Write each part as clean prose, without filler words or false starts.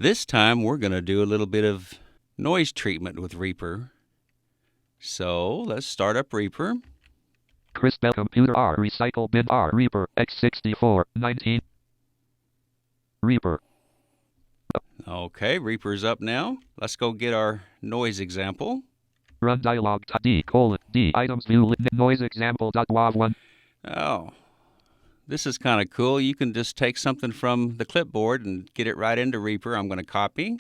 This time we're going to do a little bit of noise treatment with Reaper. So let's start up Reaper. Chris Bell Computer R Recycle Bin R Reaper X64 19 Reaper. Okay, Reaper's up now. Let's go get our noise example. Run dialog D: items view noise example .wav1. Oh, this is kind of cool. You can just take something from the clipboard and get it right into Reaper. I'm going to copy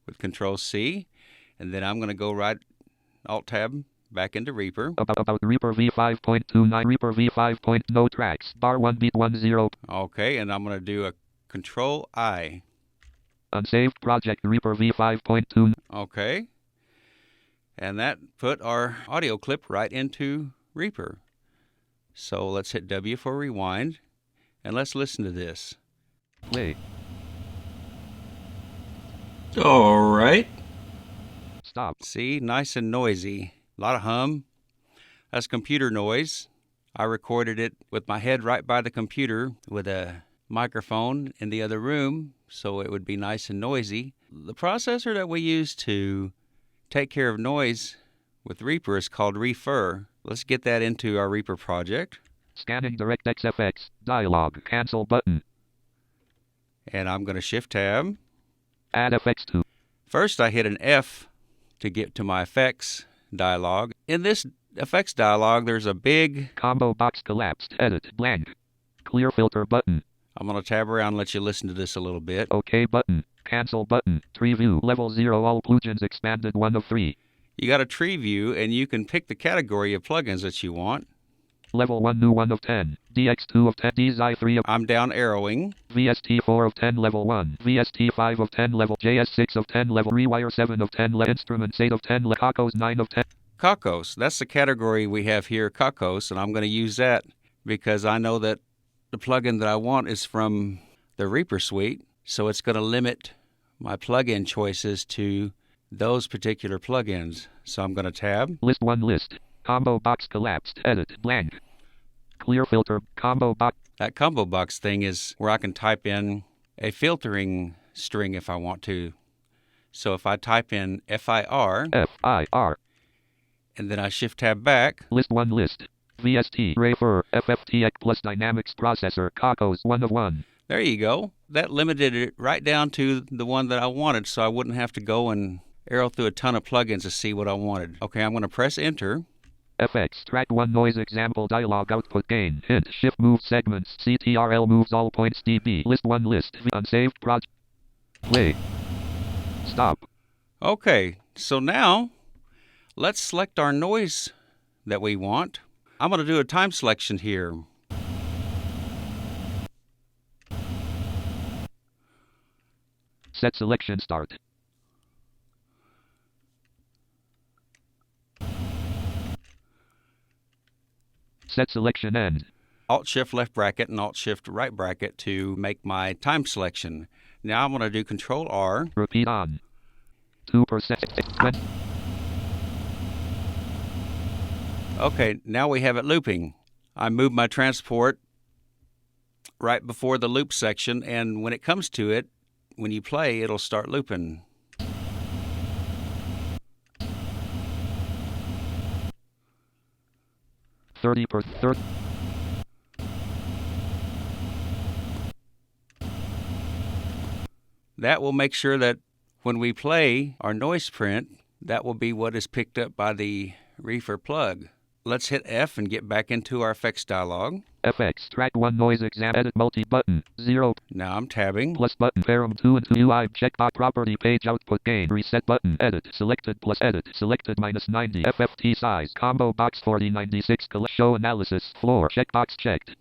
with Control-C, and then I'm going to go right Alt-Tab back into Reaper. About Reaper v5.29 Reaper v5. No tracks bar 1 beat 10. Okay, and I'm going to do a Control-I. Unsaved project Reaper v5.2. Okay, and that put our audio clip right into Reaper. So let's hit W for rewind, and let's listen to this. Play. All right. Stop. See, nice and noisy. A lot of hum. That's computer noise. I recorded it with my head right by the computer with a microphone in the other room, so it would be nice and noisy. The processor that we use to take care of noise with Reaper is called Refer. Let's get that into our Reaper project. Scanning DirectX FX. Dialog. Cancel button. And I'm going to Shift-Tab. Add FX to. First, I hit an F to get to my effects dialog. In this effects dialog, there's a big Combo box collapsed. Edit. Blank. Clear filter button. I'm going to tab around and let you listen to this a little bit. OK button. Cancel button. Tree view. Level 0. All plugins expanded 1 of 3. You got a tree view, and you can pick the category of plugins that you want. Level 1 new 1 of 10. DX2 of 10. DZI 3 of. I'm down arrowing. VST 4 of 10 level 1. VST 5 of 10 level. JS 6 of 10 level. Rewire 7 of 10 level. Instruments 8 of 10 level. Cocos 9 of 10. Cocos. That's the category we have here, Cocos, and I'm going to use that because I know that the plugin that I want is from the Reaper suite, so it's going to limit my plugin choices to those particular plugins. So I'm going to tab. List 1 list. Combo box collapsed. Edit. Blank. Clear filter. Combo box. That combo box thing is where I can type in a filtering string if I want to. So if I type in FIR, FIR. and then I Shift-Tab back. List 1 list. VST. Refer. FFTX plus Dynamics processor. Cocos 1 of 1. There you go. That limited it right down to the one that I wanted, so I wouldn't have to go and arrow through a ton of plugins to see what I wanted. Okay, I'm going to press Enter. FX. Track 1 noise example dialog output gain. Hint. Shift move segments. CTRL moves all points dB. List 1 list. Unsaved project. Play. Stop. Okay, so now let's select our noise that we want. I'm going to do a time selection here. Set selection start. Set selection end. Alt-Shift left bracket and Alt-Shift right bracket to make my time selection. Now I'm going to do Control-R. Repeat on. 2%. Okay, now we have it looping. I move my transport right before the loop section, and when it comes to it, when you play, it'll start looping. %30. That will make sure that when we play our noise print, that will be what is picked up by the Reaper plug. Let's hit F and get back into our effects dialog. FX. Track 1 noise exam. Edit multi button. 0. Now I'm tabbing. Plus button. Param 2 and 2 UI. Checkbox property page output gain. Reset button. Edit. Selected plus edit. Selected minus 90. FFT size. Combo box 4096. Show analysis. Floor. Checkbox checked.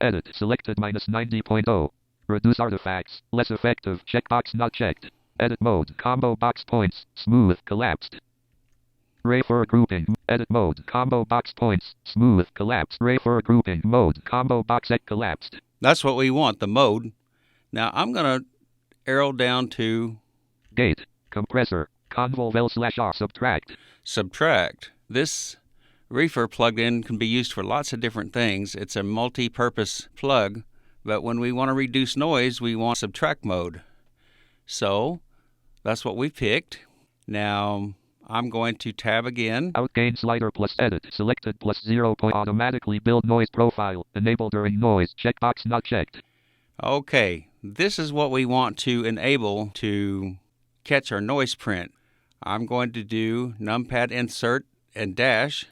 Edit. Selected minus 90.0. Reduce artifacts. Less effective. Checkbox not checked. Edit mode. Combo box points. Smooth. Collapsed. Refer grouping. Edit mode. Combo box points. Smooth. Collapsed. Refer grouping. Mode. Combo box X collapsed. That's what we want, the mode. Now I'm going to arrow down to Gate. Compressor. Convol/R. Subtract. Subtract. This Refer plugin can be used for lots of different things. It's a multi-purpose plug But when we want to reduce noise, we want subtract mode. So that's what we picked. Now I'm going to tab again. Outgain slider plus edit. Selected plus 0. Automatically build noise profile. Enable during noise. Checkbox not checked. Okay, this is what we want to enable to catch our noise print. I'm going to do numpad insert and dash.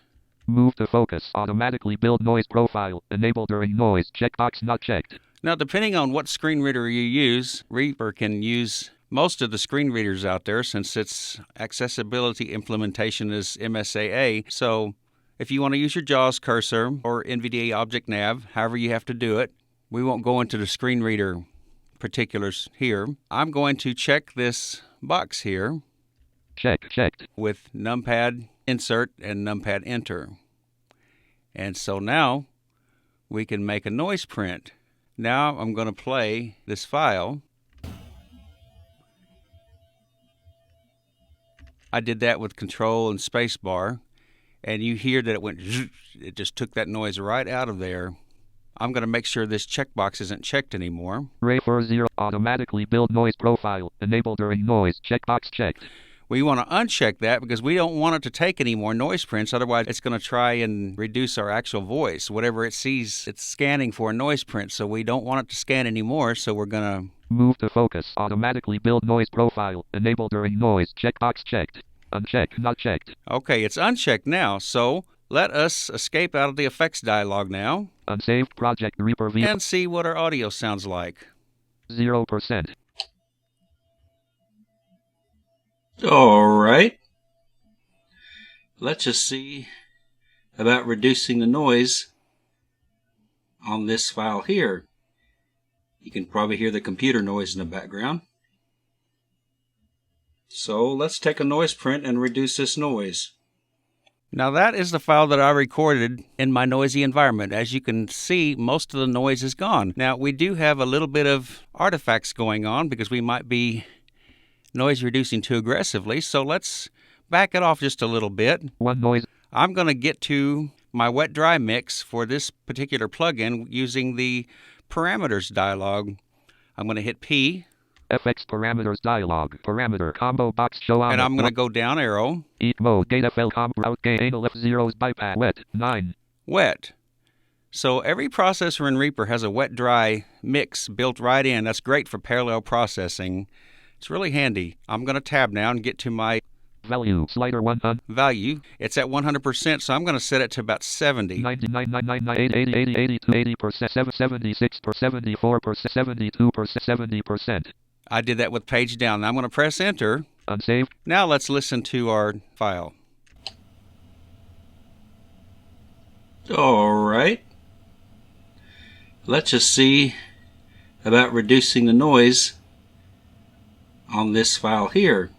Move to focus. Automatically build noise profile. Enable during noise. Checkbox not checked. Now, depending on what screen reader you use, Reaper can use most of the screen readers out there since its accessibility implementation is MSAA. So if you want to use your JAWS cursor or NVDA Object Nav, however you have to do it, we won't go into the screen reader particulars here. I'm going to check this box here. Checked. With numpad insert and numpad enter. And so now we can make a noise print. Now I'm going to play this file. I did that with control and space bar, and you hear that it went, it just took that noise right out of there. I'm going to make sure this checkbox isn't checked anymore. Ray for 0. Automatically build noise profile. Enable during noise. Checkbox checked. We want to uncheck that because we don't want it to take any more noise prints. Otherwise, it's going to try and reduce our actual voice. Whatever it sees, it's scanning for a noise print. So we don't want it to scan anymore. So we're going to move to focus. Automatically build noise profile. Enable during noise. Checkbox checked. Unchecked, not checked. Okay, it's unchecked now. So let us escape out of the effects dialog now. Unsaved project Reaper V. And see what our audio sounds like. 0%. All right. Let's just see about reducing the noise on this file here. You can probably hear the computer noise in the background. So let's take a noise print and reduce this noise. Now that is the file that I recorded in my noisy environment. As you can see, most of the noise is gone. Now we do have a little bit of artifacts going on because we might be noise reducing too aggressively. So let's back it off just a little bit. One noise. I'm going to get to my wet dry mix for this particular plugin using the parameters dialog. I'm going to hit P. FX parameters dialog. Parameter combo box show on. And I'm going to go down arrow. Eat mode. Gate FL combo route gain anal F0s bypass. Wet. 9. Wet. So every processor in Reaper has a wet dry mix built right in. That's great for parallel processing. It's really handy. I'm going to tab now and get to my value. Slider 100. Value. It's at 100%, so I'm going to set it to about 70. 99, 80%, 76%, 74%, 72%, 70%. I did that with page down. Now I'm going to press enter. Unsaved. Now let's listen to our file. All right. Let's just see about reducing the noise on this file here.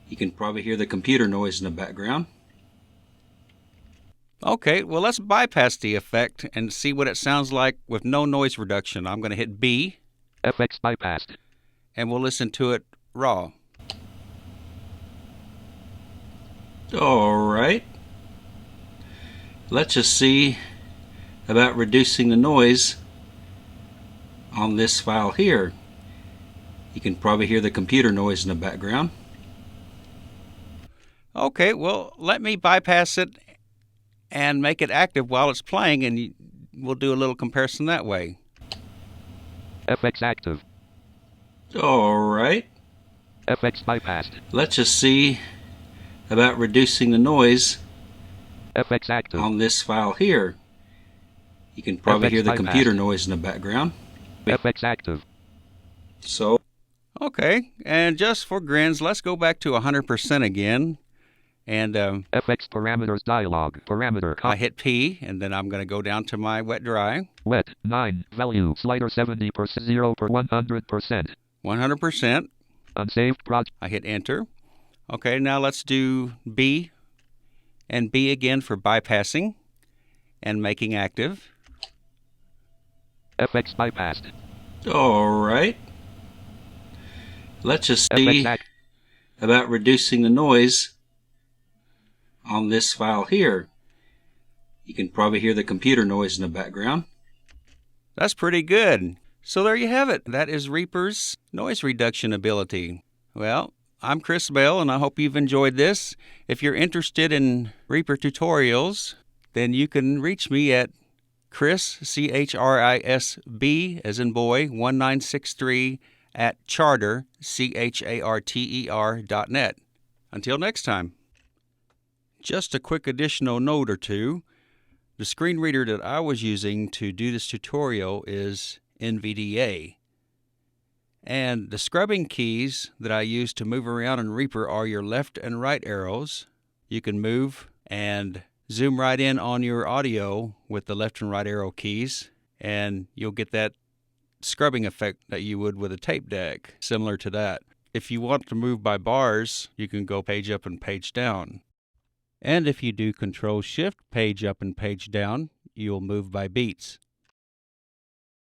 You can probably hear the computer noise in the background. Okay, well let's bypass the effect and see what it sounds like with no noise reduction. I'm going to hit B. FX bypassed. And we'll listen to it raw. All right. Let's just see about reducing the noise on this file here. You can probably hear the computer noise in the background. Okay, well, let me bypass it and make it active while it's playing, and we'll do a little comparison that way. FX active. All right. FX bypassed. Let's just see about reducing the noise FX active on this file here. You can probably FX hear the bypassed. computer noise in the background. FX active. So, okay, and just for grins, let's go back to 100% again. And FX parameters dialog. Parameter. I hit P, and then I'm going to go down to my wet dry. Wet. 9. Value. Slider 70%. 0 per 100%. 100%. Unsaved project. I hit enter. Okay, now let's do B and B again for bypassing and making active. FX bypassed. All right. Let's just see about reducing the noise on this file here. You can probably hear the computer noise in the background. That's pretty good. So there you have it. That is Reaper's noise reduction ability. Well, I'm Chris Bell, and I hope you've enjoyed this. If you're interested in Reaper tutorials, then you can reach me at Chris, CHRISB, as in boy, 1963 at charter, CHARTER.net. Until next time. Just a quick additional note or two. The screen reader that I was using to do this tutorial is NVDA. And the scrubbing keys that I use to move around in Reaper are your left and right arrows. You can move and zoom right in on your audio with the left and right arrow keys, and you'll get that scrubbing effect that you would with a tape deck, similar to that. If you want to move by bars, you can go page up and page down. And if you do Control-Shift, page up and page down, you'll move by beats.